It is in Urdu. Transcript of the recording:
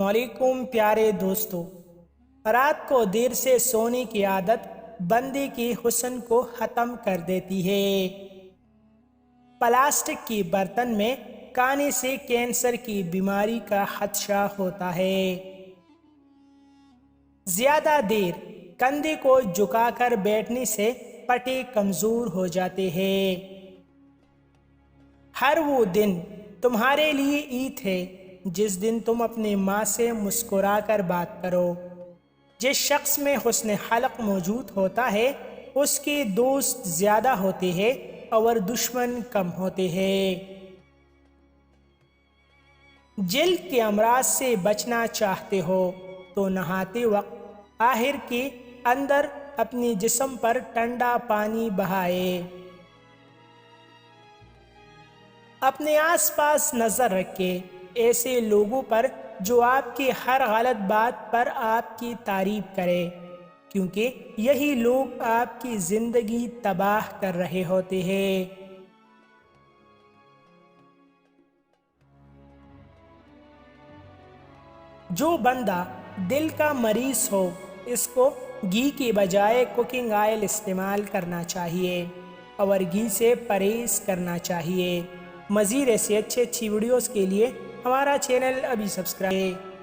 علیکم پیارے دوستو، رات کو دیر سے سونے کی عادت بندے کے حسن کو ختم کر دیتی ہے۔ پلاسٹک کی برتن میں کھانے سے کینسر کی بیماری کا خدشہ ہوتا ہے۔ زیادہ دیر کندھے کو جھکا کر بیٹھنے سے پٹے کمزور ہو جاتے ہیں۔ ہر وہ دن تمہارے لیے عید ہے جس دن تم اپنے ماں سے مسکرا کر بات کرو۔ جس شخص میں حسن خلق موجود ہوتا ہے اس کے دوست زیادہ ہوتے ہیں اور دشمن کم ہوتے ہیں۔ جلد کے امراض سے بچنا چاہتے ہو تو نہاتے وقت آخر کے اندر اپنے جسم پر ٹھنڈا پانی بہائے۔ اپنے آس پاس نظر رکھے ایسے لوگوں پر جو آپ کی ہر غلط بات پر آپ کی تعریف کرے، کیونکہ یہی لوگ آپ کی زندگی تباہ کر رہے ہوتے ہیں۔ جو بندہ دل کا مریض ہو اس کو گھی کی بجائے کوکنگ آئل استعمال کرنا چاہیے اور گھی سے پرہیز کرنا چاہیے۔ مزید ایسی اچھی ویڈیوز کے لیے ہمارا چینل ابھی سبسکرائب